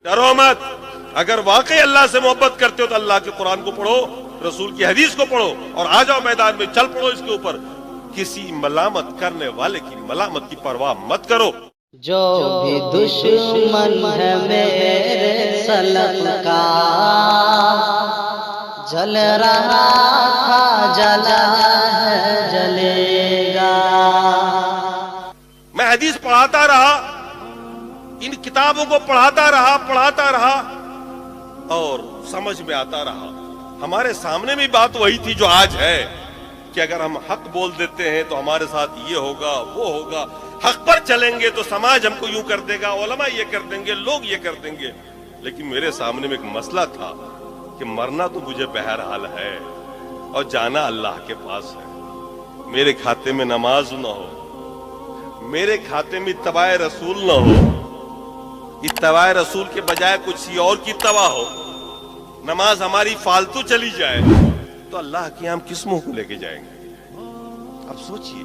ڈرو مت. اگر واقعی اللہ سے محبت کرتے ہو تو اللہ کے قرآن کو پڑھو, رسول کی حدیث کو پڑھو, اور آ جاؤ میدان میں, چل پڑو اس کے اوپر. کسی ملامت کرنے والے کی ملامت کی پرواہ مت کرو. جو بھی دشمن ہے میرے سلف کا, جل رہا تھا جلا ہے جلے گا. میں حدیث پڑھاتا رہا, ان کتابوں کو پڑھاتا رہا اور سمجھ میں آتا رہا. ہمارے سامنے بھی بات وہی تھی جو آج ہے, کہ اگر ہم حق بول دیتے ہیں تو ہمارے ساتھ یہ ہوگا وہ ہوگا, حق پر چلیں گے تو سماج ہم کو یوں کر دے گا, علماء یہ کر دیں گے, لوگ یہ کر دیں گے. لیکن میرے سامنے میں ایک مسئلہ تھا کہ مرنا تو مجھے بہرحال ہے اور جانا اللہ کے پاس ہے. میرے کھاتے میں نماز نہ ہو, میرے کھاتے میں اتباع رسول نہ ہو, اتباع رسول کے بجائے کچھ اور کی اتباع ہو, نماز ہماری فالتو چلی جائے, تو اللہ کے ہم کس منہ کو لے کے جائیں گے؟ اب سوچئے,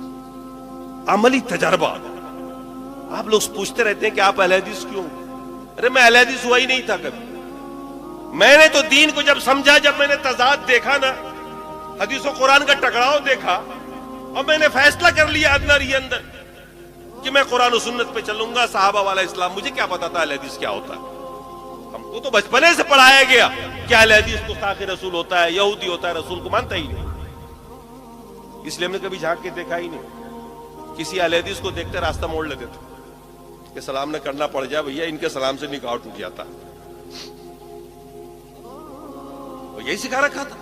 عملی تجربہ. آپ لوگ پوچھتے رہتے ہیں کہ آپ اہل حدیث کیوں؟ ارے میں اہل حدیث ہوا ہی نہیں تھا کبھی. میں نے تو دین کو جب سمجھا, جب میں نے تضاد دیکھا نا, حدیث و قرآن کا ٹکراؤ دیکھا, اور میں نے فیصلہ کر لیا اندر ہی اندر کہ میں قرآن و سنت پہ چلوں گا, صحابہ والا اسلام. مجھے کیا پتا تھا اہل حدیث کیا ہوتا ہے؟ ہم کو تو بچپنے سے پڑھایا گیا کہ اہل حدیث گستاخ رسول ہوتا ہے, یہودی ہوتا ہے, رسول کو مانتا ہی نہیں. اس لیے ہم نے کبھی جھانک کے دیکھا ہی نہیں. کسی اہل حدیث کو دیکھتے راستہ موڑ لیتے تھے کہ سلام نہ کرنا پڑ جائے, بھیا ان کے سلام سے نکاح ٹوٹ جاتا. یہی سکھا رکھا تھا,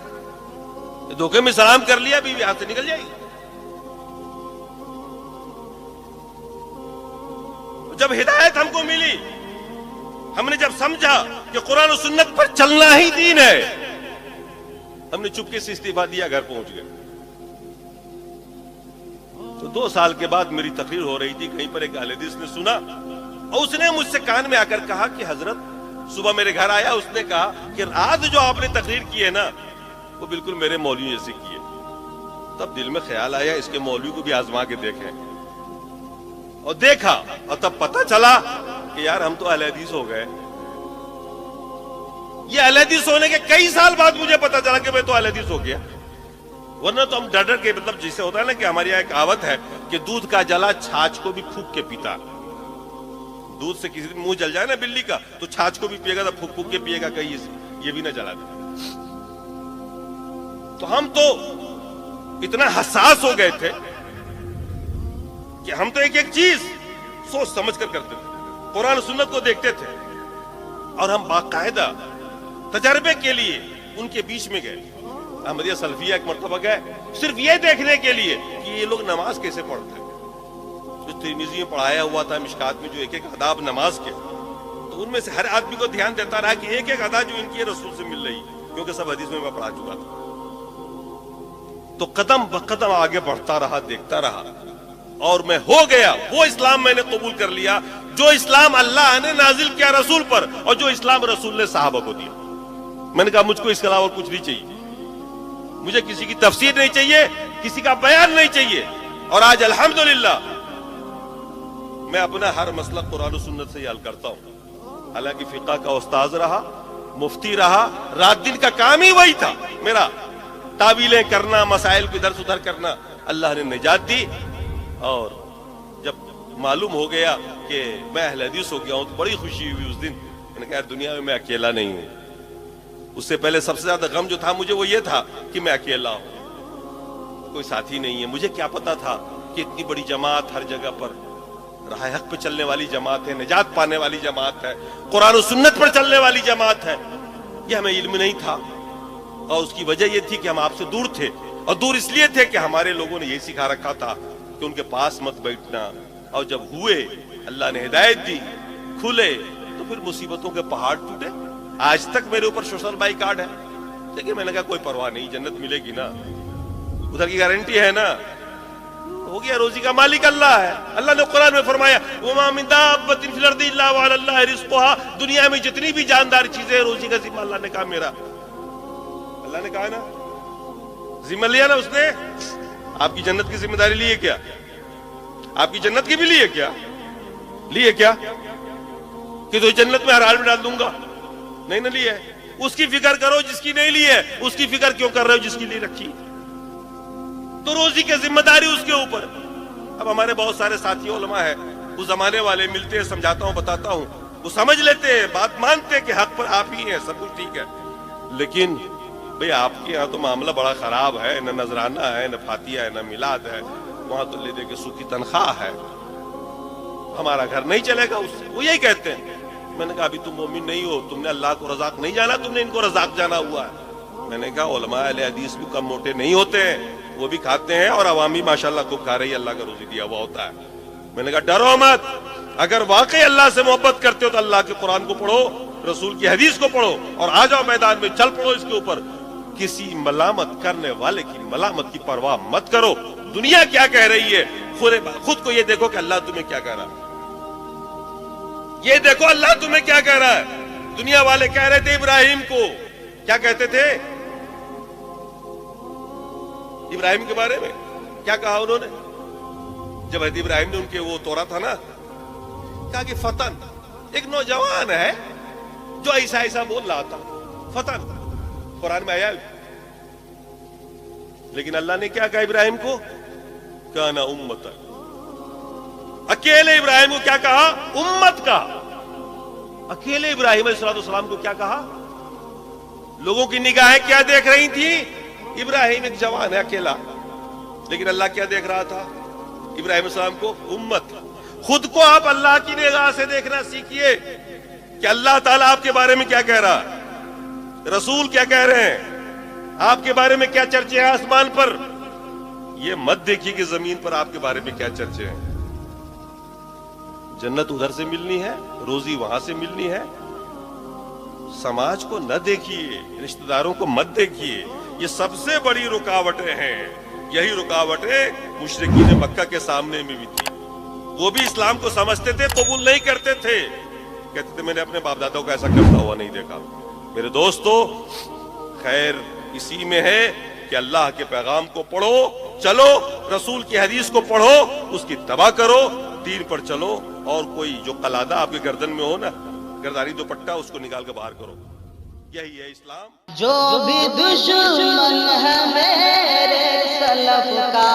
دھوکے میں سلام کر لیا, بیوی ہاتھ سے نکل جائے گی. جب ہدایت ہم کو ملی, ہم نے جب سمجھا کہ قرآن و سنت پر چلنا ہی دین ہے, ہم نے چپکے سے استعفا دیا, گھر پہنچ گئے. تو 2 سال کے بعد میری تقریر ہو رہی تھی, کہیں پر ایک اہل حدیث نے سنا, اور اس نے مجھ سے کان میں آ کر کہا کہ حضرت, صبح میرے گھر آیا, اس نے کہا کہ رات جو آپ نے تقریر کی ہے نا, وہ بالکل میرے مولوی جیسے کی ہے. تب دل میں خیال آیا اس کے مولوی کو بھی آزما کے دیکھیں, اور دیکھا, اور تب پتہ چلا کہ یار ہم تو اہل حدیث ہو گئے. یہ اہل حدیث ہونے کے کئی سال بعد مجھے پتا چلا کہ میں تو اہل حدیث ہو گیا. ورنہ تو ہم ڈر کے, مطلب جسے ہوتا ہے نا کہ ہماری یہاں ایک کہاوت ہے کہ دودھ کا جلا چھاچھ کو بھی پھونک کے پیتا. دودھ سے کسی منہ جل جائے نا بلی کا, تو چھاچھ کو بھی پیے گا, تو پھونک پھونک کے پیے گا, کہیں یہ بھی نہ جلا دے. تو ہم تو اتنا حساس ہو گئے تھے کہ ہم تو ایک ایک چیز سوچ سمجھ کر کرتے تھے, قرآن و سنت کو دیکھتے تھے, اور ہم باقاعدہ تجربے کے لیے ان کے بیچ میں گئے. احمدیہ سلفیہ ایک مرتبہ گئے صرف یہ دیکھنے کے لیے کہ یہ لوگ نماز کیسے پڑھتے ہیں. جو ترمذی میں پڑھایا ہوا تھا, مشکات میں جو ایک ایک آداب نماز کے, تو ان میں سے ہر آدمی کو دھیان دیتا رہا کہ ایک ایک ادا جو ان کی رسول سے مل رہی, کیونکہ سب حدیث میں پڑھا چکا تھا. تو قدم بقدم آگے بڑھتا رہا, دیکھتا رہا, اور میں ہو گیا وہ اسلام میں نے قبول کر لیا جو اسلام اللہ نے نازل کیا رسول پر, اور جو اسلام رسول نے صحابہ کو دیا. میں نے کہا مجھ کو اس کے علاوہ اور کچھ نہیں چاہیے, مجھے کسی کی تفسیر نہیں چاہیے, کسی کا بیان نہیں چاہیے. اور آج الحمدللہ میں اپنا ہر مسئلہ قرآن و سنت سے ہی حل کرتا ہوں. حالانکہ فقہ کا استاذ رہا, مفتی رہا, رات دن کا کام ہی وہی تھا میرا, تعویلیں کرنا, مسائل کو ادھر سے ادھر کرنا. اللہ نے نجات دی, اور جب معلوم ہو گیا کہ میں اہل حدیث ہو گیا ہوں تو بڑی خوشی ہوئی اس دن. میں نے کہا دنیا میں اکیلا نہیں ہوں. اس سے پہلے سب سے زیادہ غم جو تھا مجھے وہ یہ تھا کہ میں اکیلا ہوں, کوئی ساتھی نہیں ہے. مجھے کیا پتا تھا کہ اتنی بڑی جماعت ہر جگہ پر راہ حق پہ چلنے والی جماعت ہے, نجات پانے والی جماعت ہے, قرآن و سنت پر چلنے والی جماعت ہے. یہ ہمیں علم نہیں تھا, اور اس کی وجہ یہ تھی کہ ہم آپ سے دور تھے, اور دور اس لیے تھے کہ ہمارے لوگوں نے یہ سکھا رکھا تھا کہ ان کے پاس مت بیٹھنا. اور جب ہوئے, اللہ نے ہدایت دی, کھلے, تو پھر مصیبتوں کے پہاڑ ٹوٹے. آج تک میرے اوپر سوشل بائی کارڈ ہے, لیکن میں نے کہا کوئی پرواہ نہیں, جنت ملے گی نا, ادھر کی گارنٹی ہے نا, ہو گیا. روزی کا مالک اللہ ہے. اللہ نے قرآن میں فرمایا وَمَا مِن دَابَّةٍ فِي الْأَرْضِ إِلَّا وَعَلَى اللَّهِ رِزْقُهَا. دنیا میں جتنی بھی جاندار چیزیں ہیں, روزی کا ذمہ اللہ نے کہا میرا. اللہ نے کہا نا, ذمہ لیا نا اس نے. آپ کی جنت کی ذمہ داری لی ہے کیا؟ آپ کی جنت کی بھی لی ہے کیا؟ لی ہے کیا؟ کہ تو جنت میں ہر حال میں ڈال دوں گا؟ نہیں نہ لی ہے. اس کی فکر کرو جس کی نہیں لی ہے. اس کی فکر کیوں کر رہے ہو جس کی لی رکھی؟ تو روزی کی ذمہ داری اس کے اوپر. اب ہمارے بہت سارے ساتھی علماء ہیں، اس زمانے والے ملتے ہیں، سمجھاتا ہوں، بتاتا ہوں، وہ سمجھ لیتے ہیں، بات مانتے ہیں کہ حق پر آپ ہی ہیں، سب کچھ ٹھیک ہے. لیکن بھئی آپ کے یہاں تو معاملہ بڑا خراب ہے، نہ نذرانہ ہے، نہ فاتحہ ہے، نہ میلاد ہے، وہاں تو لے دے کے سو کی تنخواہ ہے، ہمارا گھر نہیں چلے گا اس سے. وہ یہی کہتے ہیں. میں نے کہا ابھی تم مومن نہیں ہو، تم نے اللہ کو رزاق نہیں جانا، تم نے ان کو رزاق جانا ہوا ہے. میں نے کہا علماء اہل حدیث بھی کم موٹے نہیں ہوتے ہیں، وہ بھی کھاتے ہیں، اور عوامی ماشاءاللہ خوب کھا رہی ہے، اللہ کا روزی دیا ہوا ہوتا ہے. میں نے کہا ڈرو مت، اگر واقعی اللہ سے محبت کرتے ہو تو اللہ کے قرآن کو پڑھو، رسول کی حدیث کو پڑھو، اور آ جاؤ میدان میں، چل پڑو اس کے اوپر. کسی ملامت کرنے والے کی ملامت کی پرواہ مت کرو. دنیا کیا کہہ رہی ہے، خود کو یہ دیکھو کہ اللہ تمہیں کیا کہہ رہا ہے. یہ دیکھو اللہ تمہیں کیا کہہ رہا ہے. دنیا والے کہہ رہے تھے ابراہیم کو، کیا کہتے تھے ابراہیم کے بارے میں؟ کیا کہا انہوں نے جب حضرت ابراہیم نے ان کے وہ توڑا تھا نا؟ کہا کہ فتن، ایک نوجوان ہے جو ایسا ایسا بول رہا تھا. فتن قرآن میں آیا. لیکن اللہ نے کیا کہا ابراہیم کو؟ کانا امتا. اکیلے ابراہیم کو کیا کہا؟ امت کا. اکیلے ابراہیم علیہ السلام کو کیا کہا؟ لوگوں کی نگاہیں کیا دیکھ رہی تھی؟ ابراہیم ایک جوان ہے اکیلا. لیکن اللہ کیا دیکھ رہا تھا ابراہیم علیہ السلام کو؟ امت. خود کو آپ اللہ کی نگاہ سے دیکھنا سیکھیے کہ اللہ تعالیٰ آپ کے بارے میں کیا کہہ رہا ہے، رسول کیا کہہ رہے ہیں، آپ کے بارے میں کیا چرچے ہیں آسمان پر. یہ مت دیکھیے کہ زمین پر آپ کے بارے میں کیا چرچے ہیں. جنت ادھر سے ملنی ہے، روزی وہاں سے ملنی ہے. سماج کو نہ دیکھیے، رشتہ داروں کو مت دیکھیے. یہ سب سے بڑی رکاوٹیں ہیں. یہی رکاوٹیں مشرکین مکہ کے سامنے میں بھی تھی. وہ بھی اسلام کو سمجھتے تھے، قبول نہیں کرتے تھے. کہتے تھے میں نے اپنے باپ دادوں کو ایسا کرتا ہوا نہیں دیکھا. میرے دوستو، خیر اسی میں ہے کہ اللہ کے پیغام کو پڑھو، چلو رسول کی حدیث کو پڑھو، اس کی اتباع کرو، دین پر چلو، اور کوئی جو قلادہ آپ کے گردن میں ہو نا، گرداری دوپٹہ، اس کو نکال کے باہر کرو. یہی ہے اسلام. جو بھی دشمن ہے میرے سلف کا